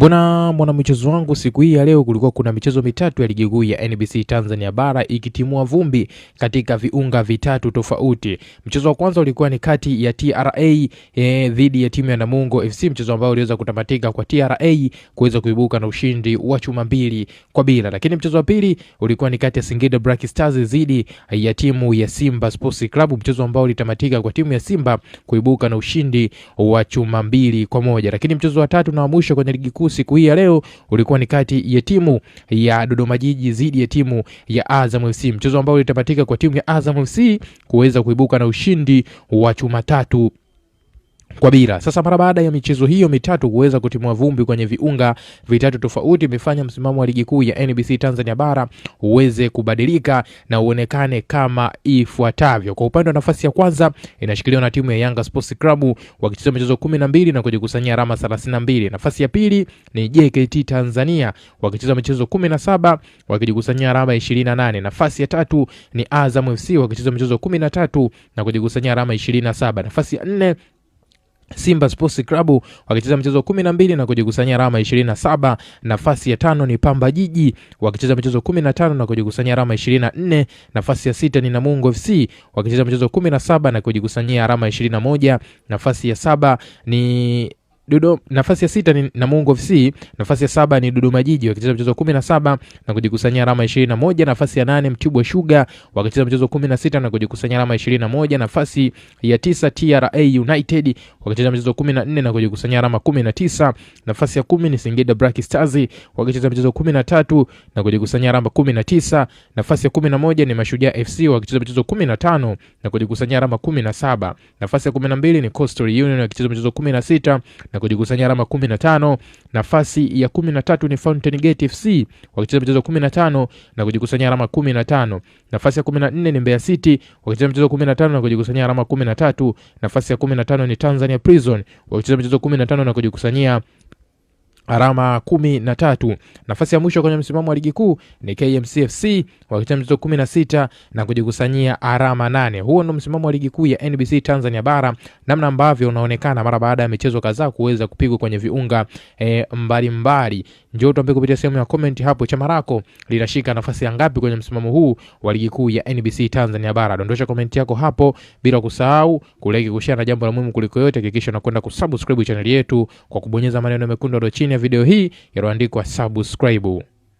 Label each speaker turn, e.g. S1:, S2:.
S1: Mwana michezo wangu, siku hii ya leo kulikuwa kuna michezo mitatu ya ligi kuu ya NBC Tanzania Bara ikitimua vumbi katika viunga vitatu tofauti. Mchezo wa kwanza ulikuwa ni kati ya TRA dhidi ya timu ya Namungo FC, mchezo ambao uliweza kutamatika kwa TRA kuweza kuibuka na ushindi wa chuma 2-0. Lakini mchezo wa pili ulikuwa ni kati ya Singida Black Stars dhidi ya timu ya Simba Sports Club, mchezo ambao ulitamatika kwa timu ya Simba kuibuka na ushindi wa chuma 2-1. Lakini mchezo wa tatu na wa mwisho kwenye ligi kuu siku hii ya leo ulikuwa ni kati ya timu ya Dodoma Jiji dhidi ya timu ya Azam FC, mchezo ambao ulitamatika kwa timu ya Azam FC kuweza kuibuka na ushindi wa chuma 3-0. Sasa mara baada ya michezo hiyo mitatu kuweza kutimua vumbi kwenye viunga vitatu tofauti, imefanya msimamo wa ligi kuu ya NBC Tanzania Bara uweze kubadilika na uonekane kama ifuatavyo. Kwa upande wa nafasi ya kwanza inashikiliwa na timu ya Yanga Sports Club wakicheza michezo 12 na kujikusanyia alama 32. Nafasi ya pili ni JKT Tanzania wakicheza michezo 17 wakijikusanyia alama 28. Nafasi ya tatu ni Azam FC wakicheza michezo 13 na kujikusanyia alama 27. Nafasi ya 4 Simba Sports Club wakicheza michezo 12 na kujikusanyia alama 27. Nafasi ya 5 ni Pamba Jiji wakicheza michezo 15 na kujikusanyia alama 24. Nafasi ya 6 ni Namungo FC wakicheza michezo 17 na kujikusanyia alama 21. Nafasi ya 7 ni nafasi ya 6 ni Namungo FC, nafasi ya 7 ni Dodoma Jiji wakicheza mchezo 17 na kujikusanyia alama 21. Nafasi ya 8 Mtibwa Sugar wakicheza mchezo 16 na kujikusanyia alama 21. Nafasi ya 9 TRA United wakicheza mchezo 14 na kujikusanyia alama 19. Nafasi ya 10 ni Singida Black Stars wakicheza mchezo 13 na kujikusanyia alama 19. Nafasi ya 11 ni Mashujaa FC wakicheza mchezo 15 na kujikusanyia alama 17. Nafasi ya 12 ni Coastal Union wakicheza mchezo 16 na kujikusanyia alama 15. Nafasi ya 13 ni Fountain Gate FC wakicheza mchezo 15 na kujikusanyia alama 15. Nafasi ya 14 ni Mbeya City wakicheza mchezo 15 na kujikusanyia alama 13. Nafasi ya 15 ni Tanzania Prison wakicheza mchezo 15 na kujikusanyia alama 13. Nafasi ya mwisho kwenye msimamo wa ligi kuu ni KMC FC wakicheza mchezo 16 na kujikusanyia alama 8. Huo ndio msimamo wa ligi kuu ya NBC Tanzania Bara, namna ambavyo unaonekana mara baada ya michezo kadhaa kuweza kupigwa kwenye viunga mbalimbali. Njoo tuambie kupitia sehemu ya comment hapo, chama lako linashika nafasi ya ngapi kwenye msimamo huu wa ligi kuu ya NBC Tanzania Bara. Dondosha comment yako hapo, bila kusahau kulike, kushare, na jambo la muhimu kuliko yote hakikisha unakwenda kusubscribe channel yetu kwa kubonyeza maneno mekundu hapo chini ya video hii yaliyoandikwa subscribe.